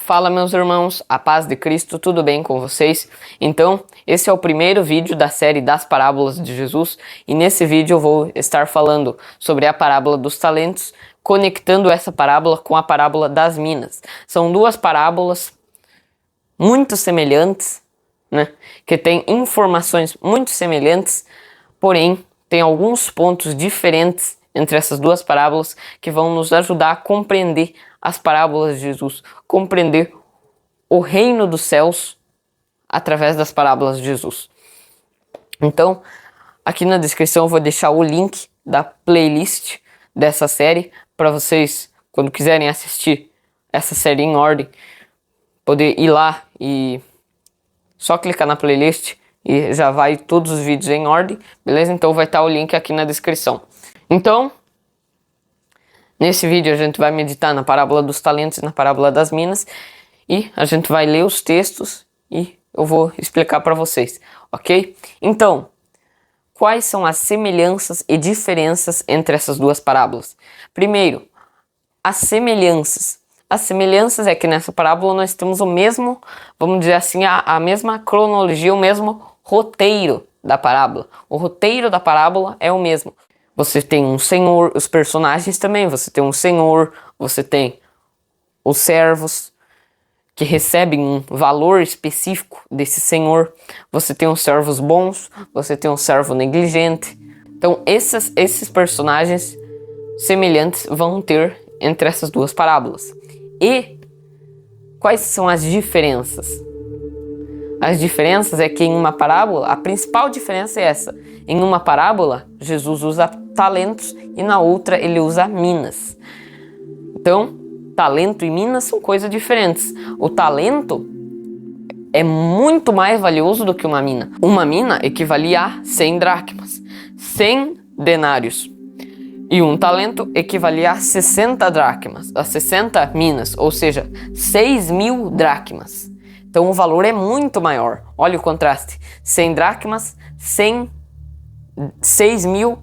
Fala, meus irmãos, a paz de Cristo, tudo bem com vocês? Então, esse é o primeiro vídeo da série das parábolas de Jesus e nesse vídeo eu vou estar falando sobre a parábola dos talentos, conectando essa parábola com a parábola das minas. São duas parábolas muito semelhantes, né? Que têm informações muito semelhantes, porém tem alguns pontos diferentes entre essas duas parábolas que vão nos ajudar a compreender as parábolas de Jesus, compreender o reino dos céus através das parábolas de Jesus. Então, aqui na descrição eu vou deixar o link da playlist dessa série para vocês, quando quiserem assistir essa série em ordem, poder ir lá e só clicar na playlist e já vai todos os vídeos em ordem, beleza? Então vai estar o link aqui na descrição. Então, nesse vídeo a gente vai meditar na parábola dos talentos e na parábola das minas e a gente vai ler os textos e eu vou explicar para vocês, ok? Então, quais são as semelhanças e diferenças entre essas duas parábolas? Primeiro, as semelhanças. As semelhanças é que nessa parábola nós temos o mesmo, vamos dizer assim, a mesma cronologia, o mesmo roteiro da parábola. O roteiro da parábola é o mesmo. Você tem um senhor, os personagens também, você tem um senhor, você tem os servos que recebem um valor específico desse senhor, você tem os servos bons, você tem um servo negligente. Então esses personagens semelhantes vão ter entre essas duas parábolas. E quais são as diferenças? As diferenças é que em uma parábola, a principal diferença é essa. Em uma parábola, Jesus usa talentos e na outra ele usa minas. Então, talento e minas são coisas diferentes. O talento é muito mais valioso do que uma mina. Uma mina equivalia a 100 dracmas, 100 denários. E um talento equivalia a 60 dracmas, a 60 minas, ou seja, 6.000 dracmas. Então o valor é muito maior. Olha o contraste. 100 dracmas, 6.000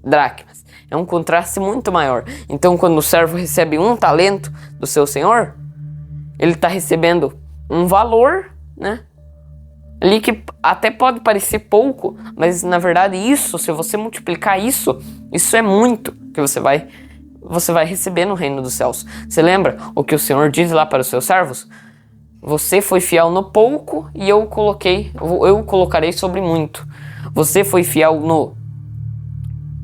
dracmas. É um contraste muito maior. Então quando o servo recebe um talento do seu senhor, ele está recebendo um valor, né? Ali que até pode parecer pouco, mas na verdade isso, se você multiplicar isso é muito que você vai receber no reino dos céus. Você lembra o que o Senhor diz lá para os seus servos? Você foi fiel no pouco e eu colocarei sobre muito. Você foi fiel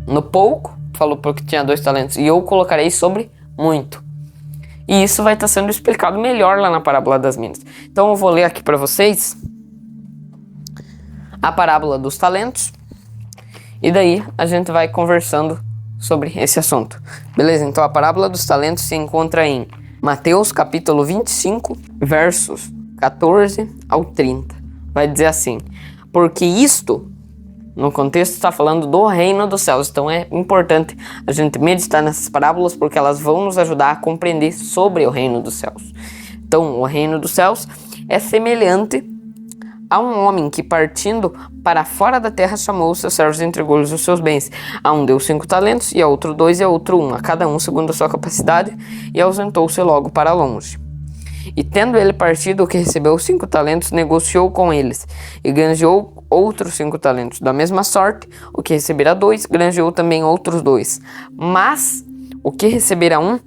no pouco, falou porque tinha 2 talentos, e eu colocarei sobre muito. E isso vai estar sendo explicado melhor lá na parábola das minas. Então eu vou ler aqui para vocês a parábola dos talentos e daí a gente vai conversando sobre esse assunto. Beleza? Então a parábola dos talentos se encontra em Mateus capítulo 25, versos 14 ao 30. Vai dizer assim: porque isto, no contexto, está falando do reino dos céus. Então é importante a gente meditar nessas parábolas porque elas vão nos ajudar a compreender sobre o reino dos céus. Então o reino dos céus é semelhante a um homem que, partindo para fora da terra, chamou os seus servos e entregou-lhes os seus bens. A um deu 5 talentos, e a outro 2, e a outro 1, a cada um segundo a sua capacidade, e ausentou-se logo para longe. E tendo ele partido, o que recebeu 5 talentos, negociou com eles, e granjeou outros 5 talentos. Da mesma sorte, o que recebera 2, granjeou também outros 2. Mas o que recebera 1,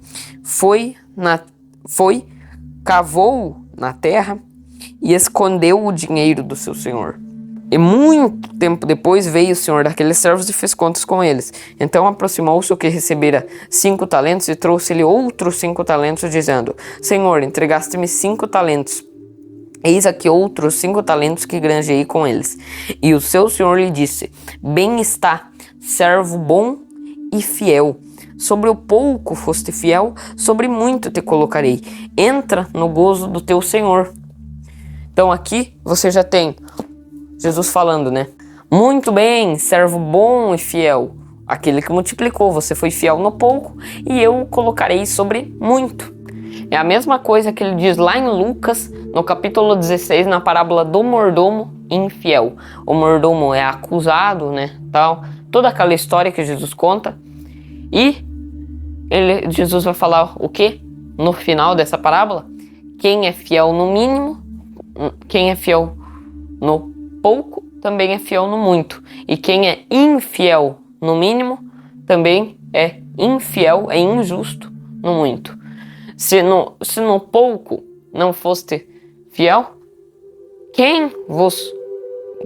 cavou na terra, e escondeu o dinheiro do seu senhor. E muito tempo depois veio o senhor daqueles servos e fez contas com eles. Então aproximou-se o que recebera 5 talentos e trouxe-lhe outros 5 talentos, dizendo: Senhor, entregaste-me 5 talentos. Eis aqui outros 5 talentos que granjeei com eles. E o seu senhor lhe disse: Bem está, servo bom e fiel. Sobre o pouco foste fiel, sobre muito te colocarei. Entra no gozo do teu senhor. Então aqui você já tem Jesus falando, né? Muito bem, servo bom e fiel. Aquele que multiplicou, você foi fiel no pouco e eu o colocarei sobre muito. É a mesma coisa que ele diz lá em Lucas, no capítulo 16, na parábola do mordomo infiel. O mordomo é acusado, né? Tal, toda aquela história que Jesus conta. E Jesus vai falar o quê? No final dessa parábola? quem é fiel no mínimo, quem é fiel no pouco, também é fiel no muito. E quem é infiel no mínimo, também é infiel, é injusto no muito. Se no pouco não foste fiel, quem vos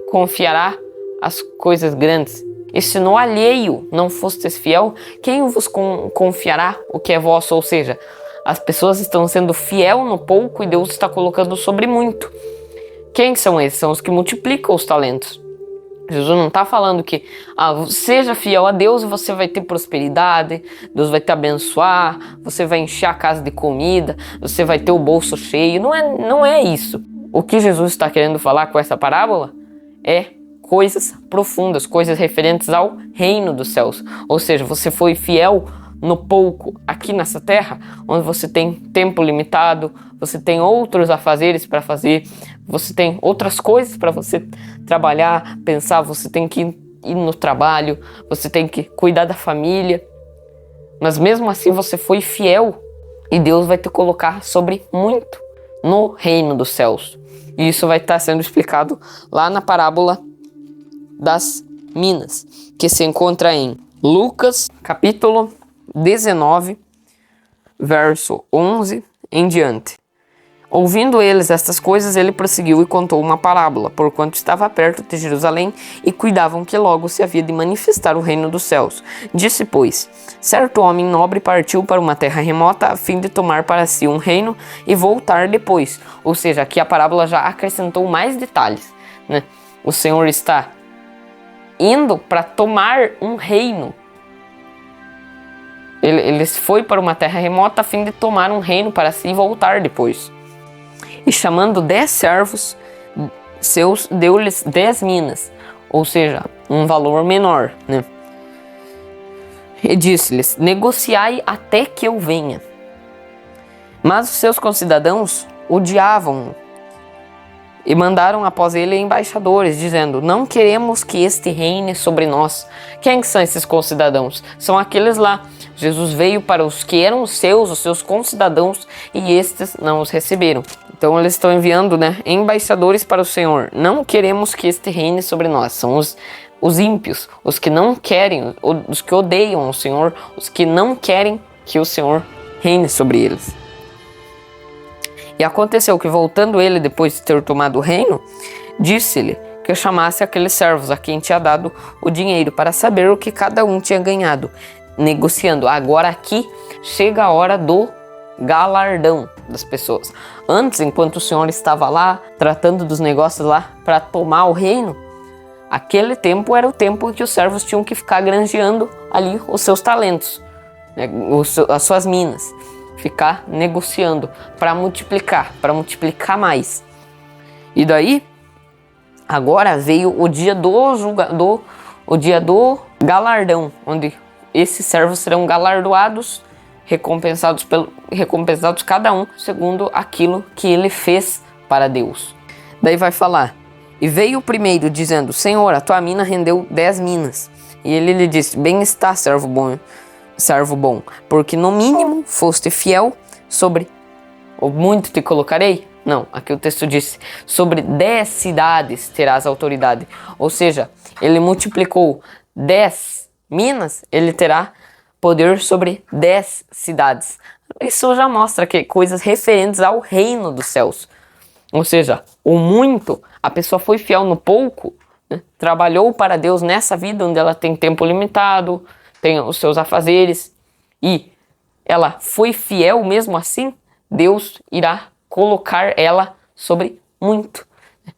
confiará as coisas grandes? E se no alheio não fostes fiel, quem vos confiará o que é vosso? Ou seja, as pessoas estão sendo fiel no pouco e Deus está colocando sobre muito. Quem são esses? São os que multiplicam os talentos. Jesus não está falando que seja fiel a Deus e você vai ter prosperidade, Deus vai te abençoar, você vai encher a casa de comida, você vai ter o bolso cheio. Não é isso. O que Jesus está querendo falar com essa parábola é coisas profundas, coisas referentes ao reino dos céus. Ou seja, você foi fiel no pouco aqui nessa terra, onde você tem tempo limitado, você tem outros afazeres para fazer, você tem outras coisas para você trabalhar, pensar, você tem que ir no trabalho, você tem que cuidar da família, mas mesmo assim você foi fiel e Deus vai te colocar sobre muito no reino dos céus. E isso vai estar sendo explicado lá na parábola das minas, que se encontra em Lucas, capítulo 19, verso 11 em diante. Ouvindo eles estas coisas, ele prosseguiu e contou uma parábola, porquanto estava perto de Jerusalém e cuidavam que logo se havia de manifestar o reino dos céus. Disse, pois, certo homem nobre partiu para uma terra remota a fim de tomar para si um reino e voltar depois. Ou seja, aqui a parábola já acrescentou mais detalhes, né? O Senhor está indo para tomar um reino. Ele foi para uma terra remota a fim de tomar um reino para si e voltar depois. E chamando 10 servos seus, deu-lhes 10 minas, ou seja, um valor menor, né? E disse-lhes, negociai até que eu venha. Mas os seus concidadãos odiavam-o e mandaram após ele embaixadores, dizendo, não queremos que este reine sobre nós. Quem são esses concidadãos? São aqueles lá. Jesus veio para os que eram os seus concidadãos, e estes não os receberam. Então eles estão enviando, embaixadores para o Senhor. Não queremos que este reine sobre nós. São os ímpios, os que não querem, os que odeiam o Senhor, os que não querem que o Senhor reine sobre eles. E aconteceu que, voltando ele depois de ter tomado o reino, disse-lhe que chamasse aqueles servos a quem tinha dado o dinheiro para saber o que cada um tinha ganhado, negociando. Agora aqui chega a hora do galardão das pessoas. Antes, enquanto o Senhor estava lá, tratando dos negócios lá para tomar o reino, aquele tempo era o tempo em que os servos tinham que ficar granjeando ali os seus talentos, as suas minas. Ficar negociando para multiplicar mais. E daí, agora veio o dia do galardão, onde esses servos serão galardoados, recompensados cada um segundo aquilo que ele fez para Deus. Daí vai falar, e veio o primeiro dizendo, Senhor, a tua mina rendeu 10 minas. E ele lhe disse, bem está, servo bom, porque no mínimo foste fiel, sobre o muito te colocarei. Não, aqui o texto diz, sobre 10 cidades terás autoridade. Ou seja, ele multiplicou 10 minas, ele terá poder sobre 10 cidades. Isso já mostra que coisas referentes ao reino dos céus. Ou seja, o muito, a pessoa foi fiel no pouco, trabalhou para Deus nessa vida onde ela tem tempo limitado, tem os seus afazeres, e ela foi fiel mesmo assim, Deus irá colocar ela sobre muito.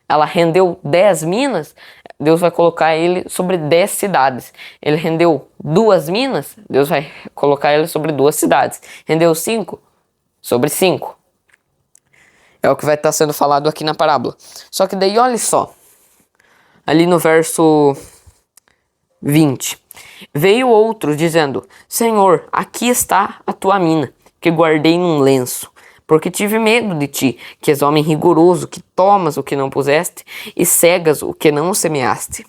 Ela rendeu 10 minas, Deus vai colocar ele sobre 10 cidades. Ele rendeu 2 minas, Deus vai colocar ele sobre 2 cidades. Rendeu 5, sobre 5. É o que vai estar sendo falado aqui na parábola. Só que daí, olha só, ali no verso 20. Veio outro dizendo, Senhor, aqui está a tua mina, que guardei num lenço, porque tive medo de ti, que és homem rigoroso, que tomas o que não puseste e cegas o que não semeaste.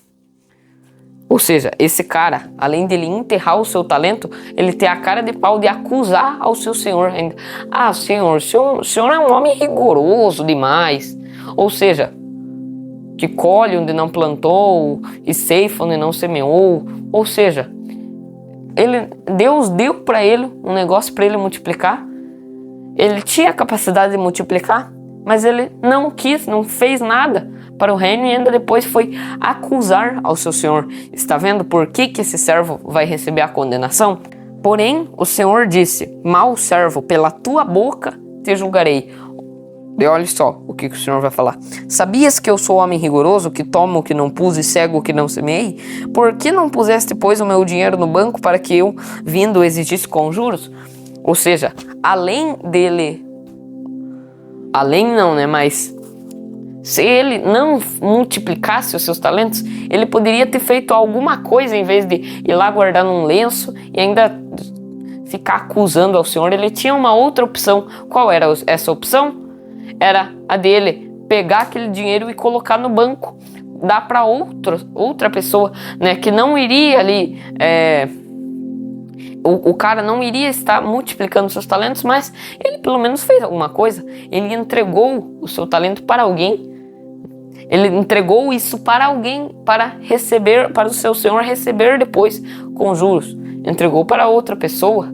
Ou seja, esse cara, além dele enterrar o seu talento, ele tem a cara de pau de acusar ao seu senhor ainda. Ah, senhor, o senhor é um homem rigoroso demais. Ou seja, que colhe onde não plantou e ceifa onde não semeou. Ou seja, Deus deu para ele um negócio para ele multiplicar. Ele tinha a capacidade de multiplicar, mas ele não quis, não fez nada para o reino e ainda depois foi acusar ao seu senhor. Está vendo por que esse servo vai receber a condenação? Porém, o Senhor disse: mau servo, pela tua boca te julgarei. E olha só o que o Senhor vai falar. Sabias que eu sou homem rigoroso, que tomo o que não pus e cego o que não semeei? Por que não puseste, pois, o meu dinheiro no banco para que eu, vindo, exigisse com juros? Ou seja, além não, né? Mas se ele não multiplicasse os seus talentos, ele poderia ter feito alguma coisa em vez de ir lá guardar num lenço e ainda ficar acusando ao Senhor. Ele tinha uma outra opção. Qual era essa opção? Era a dele pegar aquele dinheiro e colocar no banco, dar para outra pessoa, né? Que não iria ali... O cara não iria estar multiplicando seus talentos, mas ele pelo menos fez alguma coisa. Ele entregou o seu talento para alguém. Ele entregou isso para alguém, para receber, para o seu senhor receber depois com juros. Entregou para outra pessoa.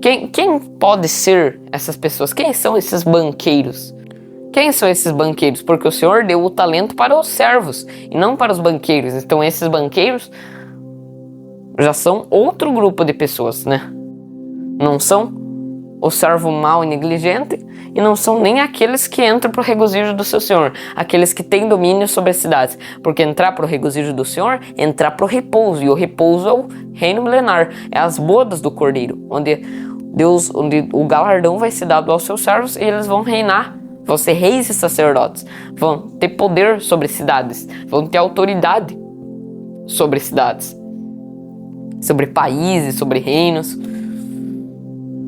Quem pode ser essas pessoas? Quem são esses banqueiros? Quem são esses banqueiros? Porque o Senhor deu o talento para os servos e não para os banqueiros. Então esses banqueiros já são outro grupo de pessoas, né? Não são o servo mau e negligente e não são nem aqueles que entram para o regozijo do seu Senhor, aqueles que têm domínio sobre as cidades. Porque entrar para o regozijo do Senhor, entrar para o repouso, e o repouso é o reino milenar, é as bodas do Cordeiro, onde o galardão vai ser dado aos seus servos e eles vão reinar, vão ser reis e sacerdotes, vão ter poder sobre cidades, vão ter autoridade sobre cidades, sobre países, sobre reinos.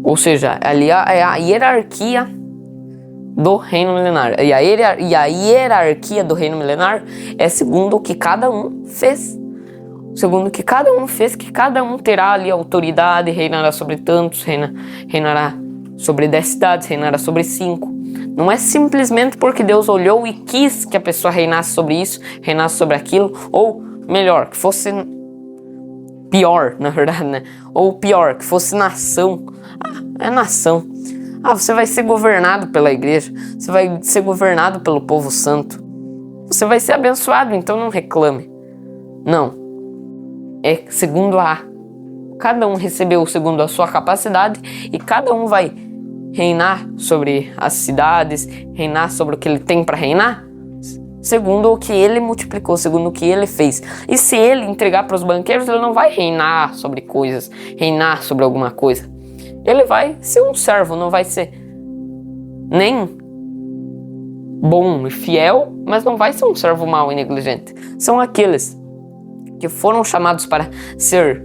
Ou seja, ali é a hierarquia do reino milenar. E a hierarquia do reino milenar é segundo o que cada um fez. Segundo o que cada um fez, que cada um terá ali autoridade, reinará sobre tantos, reinará sobre 10 cidades, reinará sobre 5. Não é simplesmente porque Deus olhou e quis que a pessoa reinasse sobre isso, reinasse sobre aquilo, ou melhor, que fosse pior, na verdade, né? Ou pior, que fosse nação. É nação. Você vai ser governado pela igreja, você vai ser governado pelo povo santo, você vai ser abençoado, então não reclame. Não. É segundo cada um recebeu segundo a sua capacidade e cada um vai reinar sobre as cidades, reinar sobre o que ele tem para reinar, segundo o que ele multiplicou, segundo o que ele fez. E se ele entregar para os banqueiros, ele não vai reinar sobre coisas, reinar sobre alguma coisa. Ele vai ser um servo, não vai ser nem bom e fiel, mas não vai ser um servo mau e negligente. São aqueles que foram chamados para ser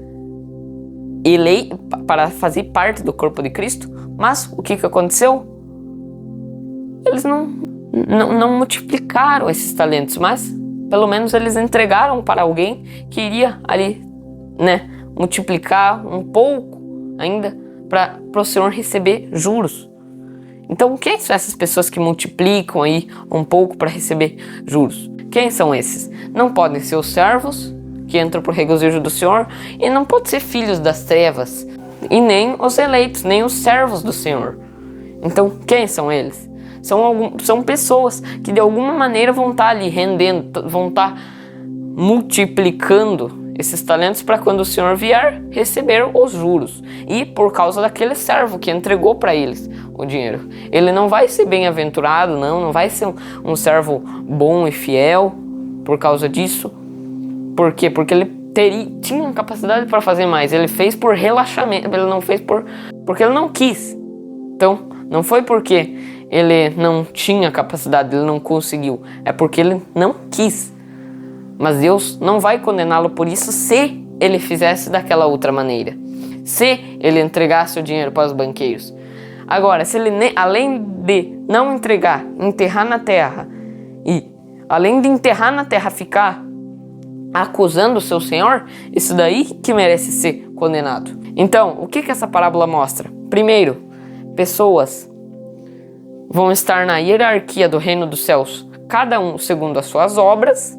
para fazer parte do corpo de Cristo, mas o que aconteceu? Eles não multiplicaram esses talentos, mas pelo menos eles entregaram para alguém que iria ali, né, multiplicar um pouco ainda para o Senhor receber juros. Então, quem são essas pessoas que multiplicam aí um pouco para receber juros? Quem são esses? Não podem ser os servos que entram para o regozijo do Senhor, e não pode ser filhos das trevas, e nem os eleitos, nem os servos do Senhor. Então, quem são eles? São pessoas que de alguma maneira vão estar ali rendendo, vão estar multiplicando esses talentos para quando o Senhor vier receber os juros. E por causa daquele servo que entregou para eles o dinheiro. Ele não vai ser bem-aventurado, não vai ser um servo bom e fiel por causa disso. Por quê? Porque ele tinha capacidade para fazer mais. Ele fez por relaxamento, ele não fez porque ele não quis. Então, não foi porque ele não tinha capacidade, ele não conseguiu. É porque ele não quis. Mas Deus não vai condená-lo por isso se ele fizesse daquela outra maneira. Se ele entregasse o dinheiro para os banqueiros. Agora, se ele, além de não entregar, enterrar na terra, e além de enterrar na terra ficar acusando o seu senhor, isso daí que merece ser condenado. Então, o que essa parábola mostra? Primeiro, pessoas vão estar na hierarquia do reino dos céus, cada um segundo as suas obras.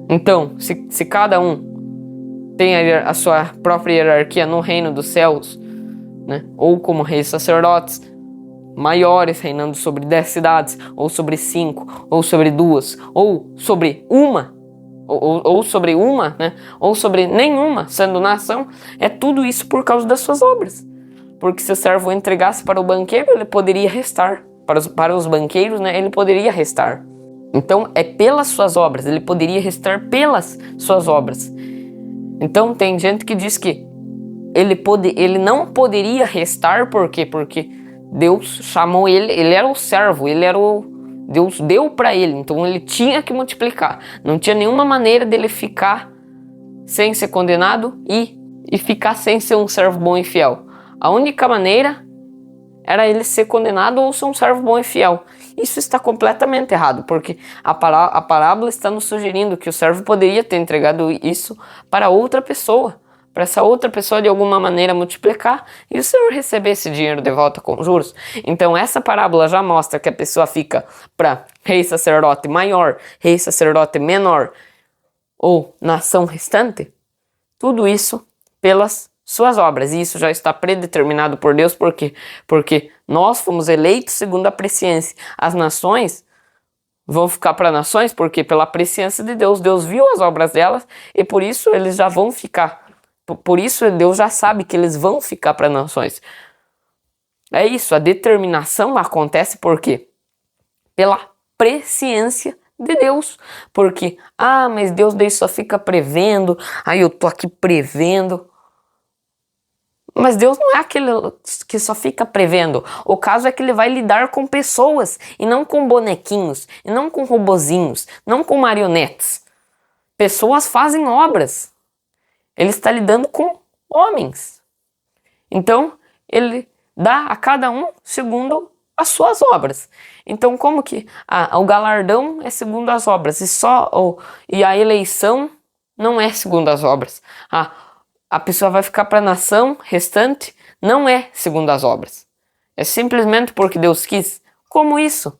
Então, se cada um tem a sua própria hierarquia no reino dos céus, né? Ou como reis sacerdotes maiores reinando sobre 10 cidades, ou sobre 5, ou sobre 2, ou sobre uma, ou sobre uma, né? Ou sobre nenhuma, sendo nação, é tudo isso por causa das suas obras. Porque se o servo entregasse para o banqueiro, ele poderia restar. Para os banqueiros, né? Ele poderia restar. Então, é pelas suas obras, ele poderia restar pelas suas obras. Então, tem gente que diz que ele não poderia restar, por quê? Porque Deus chamou ele era o servo, Deus deu para ele, então ele tinha que multiplicar. Não tinha nenhuma maneira dele ficar sem ser condenado e ficar sem ser um servo bom e fiel. A única maneira era ele ser condenado ou ser um servo bom e fiel. Isso está completamente errado, porque a parábola está nos sugerindo que o servo poderia ter entregado isso para outra pessoa, para essa outra pessoa de alguma maneira multiplicar e o Senhor receber esse dinheiro de volta com juros. Então essa parábola já mostra que a pessoa fica para rei sacerdote maior, rei sacerdote menor ou nação restante. Tudo isso pelas suas obras, e isso já está predeterminado por Deus, porque nós fomos eleitos segundo a presciência. As nações vão ficar para nações porque pela presciência de Deus, Deus viu as obras delas e por isso eles já vão ficar. Por isso Deus já sabe que eles vão ficar para nações. É isso, a determinação acontece por quê? Pela presciência de Deus. Porque, mas Deus daí só fica prevendo, aí eu tô aqui prevendo. Mas Deus não é aquele que só fica prevendo. O caso é que ele vai lidar com pessoas e não com bonequinhos, e não com robozinhos, não com marionetes. Pessoas fazem obras. Ele está lidando com homens. Então, ele dá a cada um segundo as suas obras. Então, como que o galardão é segundo as obras e a eleição não é segundo as obras? A pessoa vai ficar para a nação restante, não é segundo as obras. É simplesmente porque Deus quis. Como isso?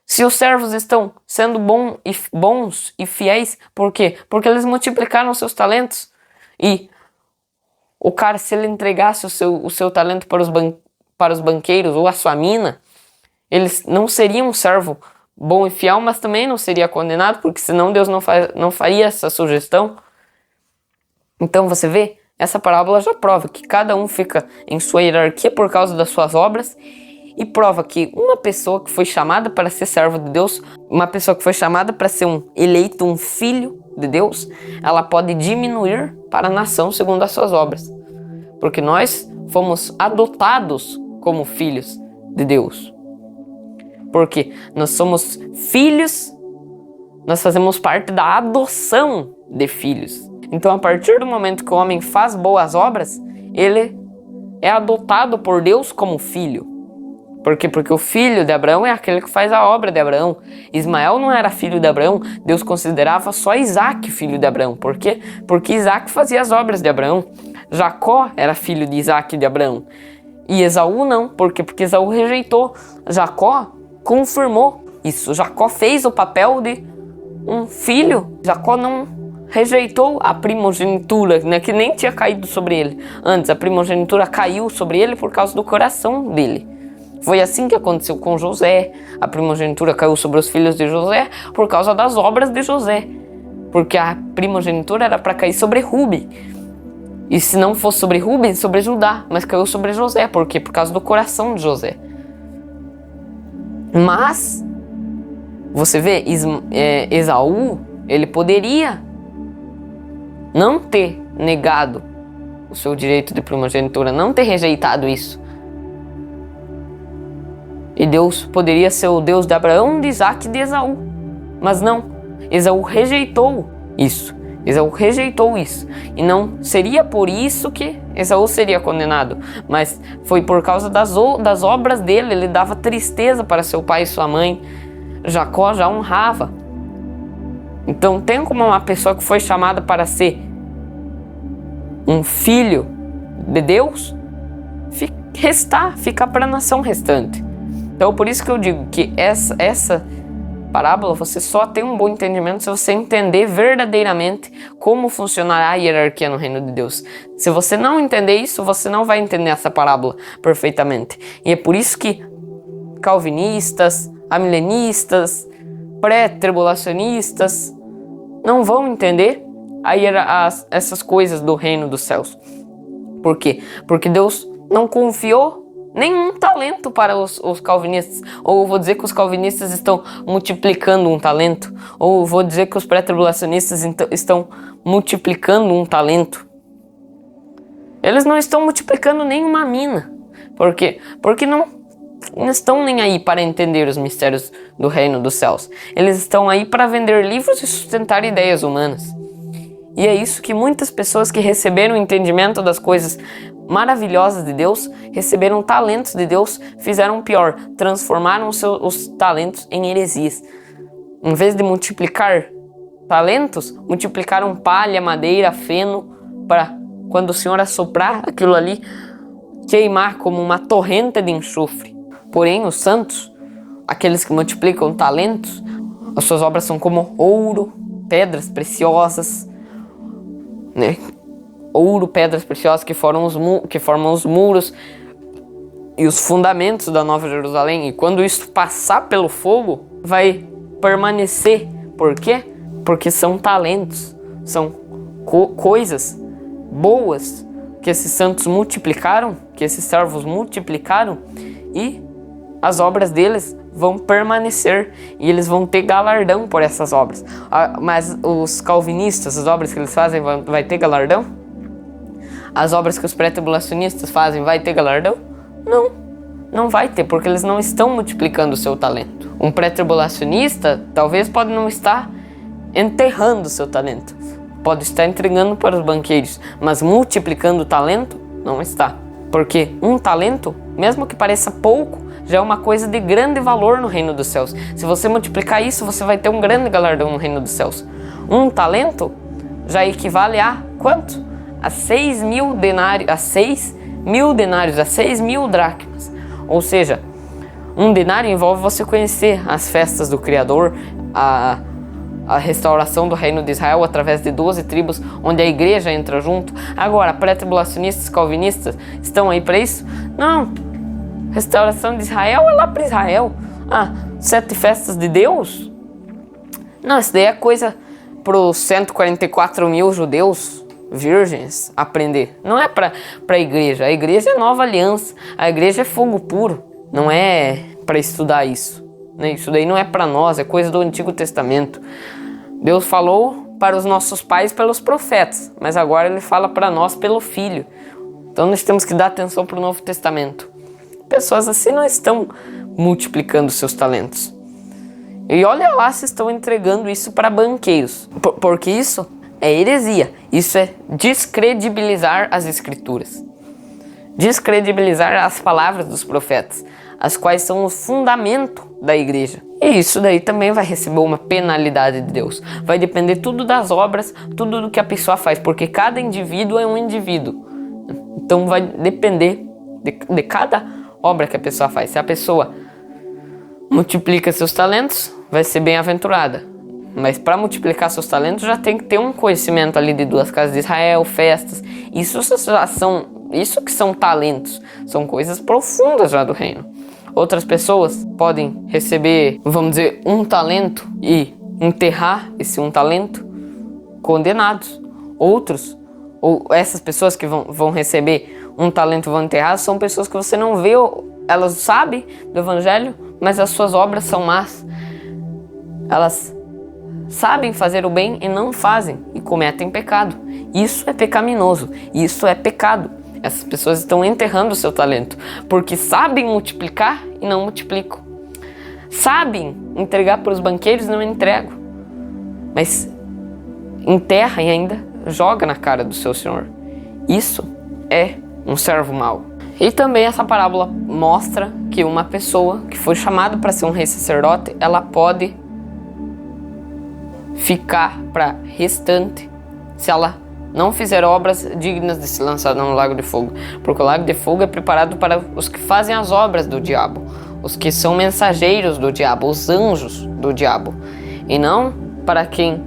Se os servos estão sendo bons e fiéis, por quê? Porque eles multiplicaram seus talentos. E o cara, se ele entregasse o seu talento para os banqueiros ou a sua mina, eles não seriam um servo bom e fiel, mas também não seria condenado, porque senão Deus não faria essa sugestão. Então você vê, essa parábola já prova que cada um fica em sua hierarquia por causa das suas obras e prova que uma pessoa que foi chamada para ser servo de Deus, uma pessoa que foi chamada para ser um eleito, um filho de Deus, ela pode diminuir para a nação segundo as suas obras. Porque nós fomos adotados como filhos de Deus. Porque nós somos filhos, nós fazemos parte da adoção de filhos. Então, a partir do momento que o homem faz boas obras, ele é adotado por Deus como filho. Por quê? Porque o filho de Abraão é aquele que faz a obra de Abraão. Ismael não era filho de Abraão, Deus considerava só Isaac filho de Abraão. Por quê? Porque Isaac fazia as obras de Abraão. Jacó era filho de Isaac e de Abraão. E Esaú não. Por quê? Porque Esaú rejeitou. Jacó confirmou isso. Jacó fez o papel de um filho. Jacó não rejeitou a primogenitura, né, que nem tinha caído sobre ele. Antes, a primogenitura caiu sobre ele por causa do coração dele. Foi assim que aconteceu com José. A primogenitura caiu sobre os filhos de José por causa das obras de José. Porque a primogenitura era para cair sobre Rúben. E se não fosse sobre Rúben, sobre Judá. Mas caiu sobre José. Por quê? Por causa do coração de José. Mas, você vê, Esaú, ele poderia não ter negado o seu direito de primogenitura, não ter rejeitado isso. E Deus poderia ser o Deus de Abraão, de Isaac e de Esaú. Mas não, Esaú rejeitou isso. Esaú rejeitou isso. E não seria por isso que Esaú seria condenado, mas foi por causa das obras dele. Ele dava tristeza para seu pai e sua mãe. Jacó já honrava. Então tem como uma pessoa que foi chamada para ser um filho de Deus ficar para a nação restante. Então por isso que eu digo que essa parábola você só tem um bom entendimento se você entender verdadeiramente como funcionará a hierarquia no reino de Deus. Se você não entender isso, você não vai entender essa parábola perfeitamente. E é por isso que calvinistas, amilenistas, pré-tribulacionistas não vão entender essas coisas do reino dos céus. Por quê? Porque Deus não confiou nenhum talento para os calvinistas. Ou eu vou dizer que os calvinistas estão multiplicando um talento. Ou eu vou dizer que os pré-tribulacionistas estão multiplicando um talento. Eles não estão multiplicando nenhuma mina. Por quê? Porque não estão nem aí para entender os mistérios do reino dos céus. Eles estão aí para vender livros e sustentar ideias humanas. E é isso que muitas pessoas que receberam o entendimento das coisas maravilhosas de Deus, receberam talentos de Deus, fizeram pior, transformaram os talentos em heresias. Em vez de multiplicar talentos, multiplicaram palha, madeira, feno, para quando o Senhor assoprar aquilo ali, queimar como uma torrente de enxofre. Porém, os santos, aqueles que multiplicam talentos, as suas obras são como ouro, pedras preciosas, né? Ouro, pedras preciosas que formam os muros e os fundamentos da Nova Jerusalém. E quando isso passar pelo fogo, vai permanecer. Por quê? Porque são talentos, são coisas boas que esses santos multiplicaram, que esses servos multiplicaram, e as obras deles vão permanecer e eles vão ter galardão por essas obras. Mas os calvinistas, as obras que eles fazem, vai ter galardão? As obras que os pré-tribulacionistas fazem, vai ter galardão? Não vai ter, porque eles não estão multiplicando o seu talento. Um pré-tribulacionista talvez pode não estar enterrando o seu talento, pode estar entregando para os banqueiros, mas multiplicando o talento, não está. Porque um talento, mesmo que pareça pouco, já é uma coisa de grande valor no reino dos céus. Se você multiplicar isso, você vai ter um grande galardão no reino dos céus. Um talento já equivale a quanto? A 6.000 denários, a 6.000 denários, a 6.000 dracmas. Ou seja, um denário envolve você conhecer as festas do Criador, a restauração do reino de Israel através de 12 tribos, onde a igreja entra junto. Agora, pré-tribulacionistas, calvinistas, estão aí para isso? Não. Restauração de Israel é lá para Israel. 7 festas de Deus? Não, isso daí é coisa para os 144 mil judeus virgens aprender. Não é para a igreja. A igreja é nova aliança. A igreja é fogo puro. Não é para estudar isso. Isso daí não é para nós, é coisa do Antigo Testamento. Deus falou para os nossos pais pelos profetas, mas agora Ele fala para nós pelo Filho. Então nós temos que dar atenção para o Novo Testamento. Pessoas assim não estão multiplicando seus talentos. E olha lá se estão entregando isso para banqueiros, porque isso é heresia. Isso é descredibilizar as Escrituras. Descredibilizar as palavras dos profetas, as quais são o fundamento da igreja. E isso daí também vai receber uma penalidade de Deus. Vai depender tudo das obras, tudo do que a pessoa faz, porque cada indivíduo é um indivíduo. Então vai depender de cada obra que a pessoa faz. Se a pessoa multiplica seus talentos, vai ser bem-aventurada. Mas para multiplicar seus talentos já tem que ter um conhecimento ali de 2 casas de Israel, festas. Isso que são talentos, são coisas profundas já do reino. Outras pessoas podem receber, vamos dizer, um talento e enterrar esse um talento condenados. Outros, ou essas pessoas que vão receber um talento e vão enterrar, são pessoas que você não vê, elas sabem do evangelho, mas as suas obras são más. Elas sabem fazer o bem e não fazem, e cometem pecado. Isso é pecaminoso, isso é pecado. Essas pessoas estão enterrando o seu talento, porque sabem multiplicar e não multiplicam. Sabem entregar para os banqueiros e não entregam. Mas enterra e ainda joga na cara do seu Senhor. Isso é um servo mau. E também essa parábola mostra que uma pessoa que foi chamada para ser um rei sacerdote, ela pode ficar para restante se ela não fizer obras dignas de ser lançada no lago de fogo. Porque o lago de fogo é preparado para os que fazem as obras do diabo, os que são mensageiros do diabo, os anjos do diabo, e não para quem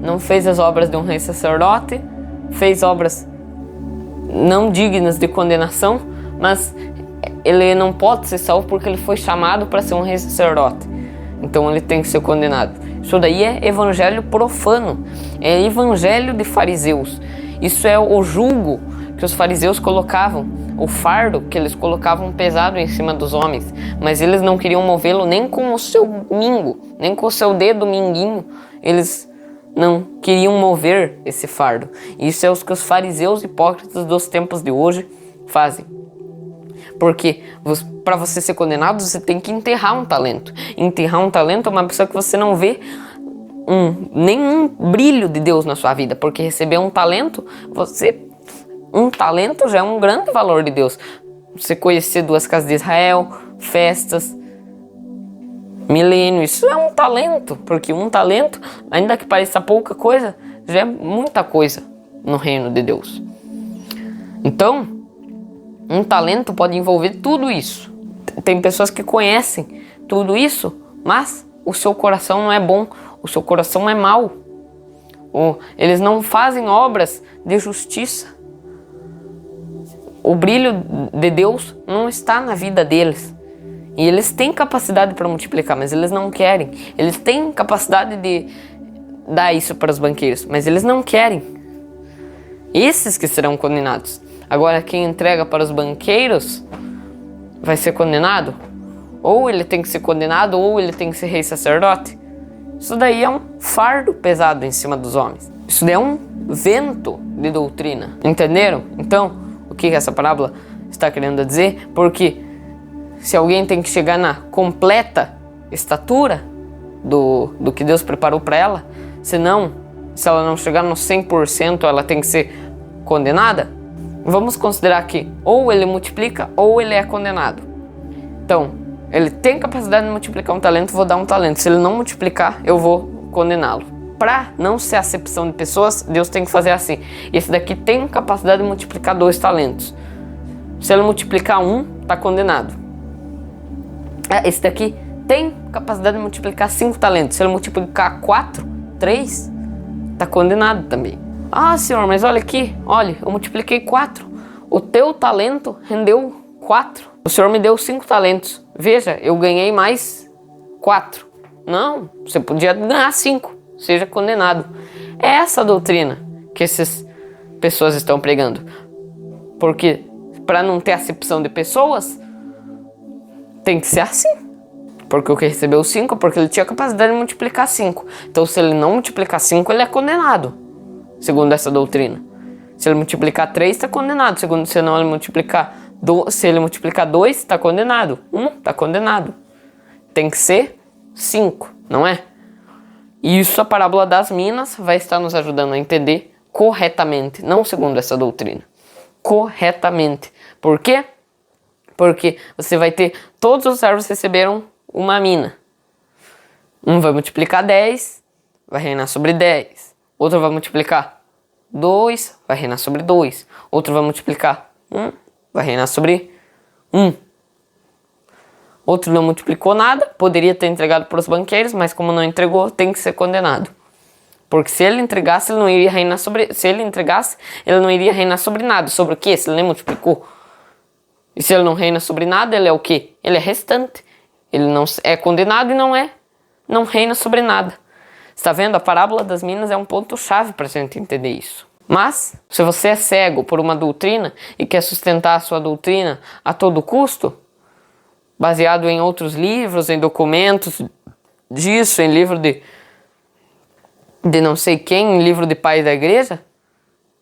não fez as obras de um rei sacerdote, fez obras não dignas de condenação, mas ele não pode ser salvo porque ele foi chamado para ser um rei sacerdote. Então ele tem que ser condenado. Isso daí é evangelho profano, é evangelho de fariseus. Isso é o jugo que os fariseus colocavam, o fardo que eles colocavam pesado em cima dos homens, mas eles não queriam movê-lo nem com o seu mingo, nem com o seu dedo minguinho. Eles não queriam mover esse fardo. Isso é o que os fariseus hipócritas dos tempos de hoje fazem. Porque para você ser condenado, você tem que enterrar um talento. Enterrar um talento é uma pessoa que você não vê nenhum brilho de Deus na sua vida. Porque receber um talento já é um grande valor de Deus. Você conhecer 2 casas de Israel, festas, milênio, isso é um talento. Porque um talento, ainda que pareça pouca coisa, já é muita coisa no reino de Deus. Então, um talento pode envolver tudo isso. Tem pessoas que conhecem tudo isso, mas o seu coração não é bom, o seu coração é mau. Eles não fazem obras de justiça. O brilho de Deus não está na vida deles. E eles têm capacidade para multiplicar, mas eles não querem. Eles têm capacidade de dar isso para os banqueiros, mas eles não querem. Esses que serão condenados. Agora, quem entrega para os banqueiros vai ser condenado? Ou ele tem que ser condenado, ou ele tem que ser rei sacerdote. Isso daí é um fardo pesado em cima dos homens. Isso daí é um vento de doutrina. Entenderam? Então, o que essa parábola está querendo dizer? Porque se alguém tem que chegar na completa estatura do que Deus preparou para ela, se ela não chegar no 100%, ela tem que ser condenada. Vamos considerar que ou ele multiplica ou ele é condenado. Então, ele tem capacidade de multiplicar um talento, vou dar um talento. Se ele não multiplicar, eu vou condená-lo. Para não ser acepção de pessoas, Deus tem que fazer assim. Esse daqui tem capacidade de multiplicar 2 talentos. Se ele multiplicar 1, está condenado. Esse daqui tem capacidade de multiplicar 5 talentos. Se ele multiplicar 4, 3, está condenado também. Ah, Senhor, mas olha aqui, olha, eu multipliquei 4. O teu talento rendeu 4. O Senhor me deu 5 talentos. Veja, eu ganhei mais 4. Não, você podia ganhar 5. Seja condenado. É essa a doutrina que essas pessoas estão pregando. Porque para não ter acepção de pessoas, tem que ser assim. Porque o que recebeu 5, porque ele tinha capacidade de multiplicar 5. Então, se ele não multiplicar 5, ele é condenado. Segundo essa doutrina. Se ele multiplicar 3, está condenado. Segundo, se ele multiplicar 2, está condenado. 1, está condenado. Tem que ser 5, não é? E isso a parábola das minas vai estar nos ajudando a entender corretamente, não segundo essa doutrina. Corretamente. Por quê? Porque você vai ter, todos os servos receberam uma mina. Um vai multiplicar 10, vai reinar sobre 10. Outro vai multiplicar 2, vai reinar sobre 2. Outro vai multiplicar 1, vai reinar sobre 1. Outro não multiplicou nada, poderia ter entregado para os banqueiros, mas como não entregou, tem que ser condenado. Porque se ele entregasse, ele não iria reinar sobre... Se ele entregasse, ele não iria reinar sobre nada. Sobre o quê? Se ele nem multiplicou. E se ele não reina sobre nada, ele é o quê? Ele é restante. Ele não é condenado e não reina sobre nada. Está vendo? A parábola das minas é um ponto-chave para a gente entender isso. Mas, se você é cego por uma doutrina e quer sustentar a sua doutrina a todo custo, baseado em outros livros, em documentos disso, em livro de não sei quem, em livro de pai da igreja,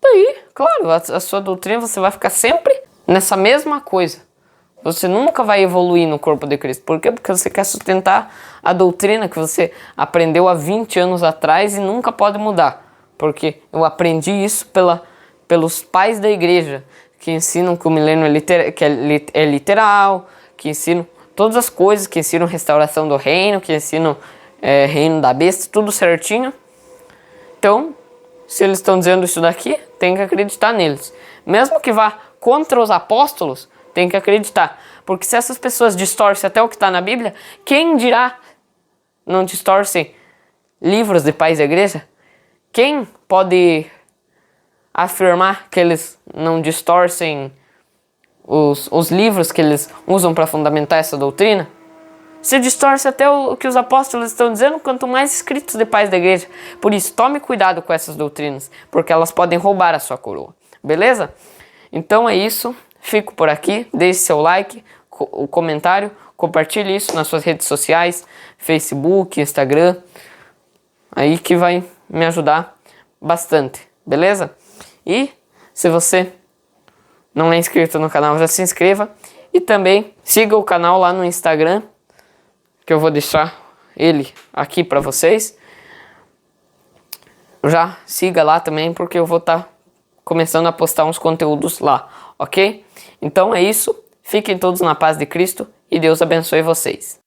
daí, claro, a sua doutrina você vai ficar sempre nessa mesma coisa. Você nunca vai evoluir no corpo de Cristo. Por quê? Porque você quer sustentar a doutrina que você aprendeu há 20 anos atrás e nunca pode mudar. Porque eu aprendi isso pelos pais da igreja, que ensinam que o milênio é literal, que ensinam todas as coisas, que ensinam restauração do reino, que ensinam reino da besta, tudo certinho. Então, se eles estão dizendo isso daqui, tem que acreditar neles. Mesmo que vá contra os apóstolos, tem que acreditar. Porque se essas pessoas distorcem até o que está na Bíblia, quem dirá não distorcem livros de pais da igreja? Quem pode afirmar que eles não distorcem os livros que eles usam para fundamentar essa doutrina? Se distorce até o que os apóstolos estão dizendo, quanto mais escritos de pais da igreja. Por isso, tome cuidado com essas doutrinas, porque elas podem roubar a sua coroa. Beleza? Então é isso. Fico por aqui. Deixe seu like, o comentário, compartilhe isso nas suas redes sociais, Facebook, Instagram. Aí que vai me ajudar bastante. Beleza? E se você não é inscrito no canal, já se inscreva. E também siga o canal lá no Instagram, que eu vou deixar ele aqui para vocês. Já siga lá também, porque eu vou estar começando a postar uns conteúdos lá, ok? Então é isso. Fiquem todos na paz de Cristo e Deus abençoe vocês.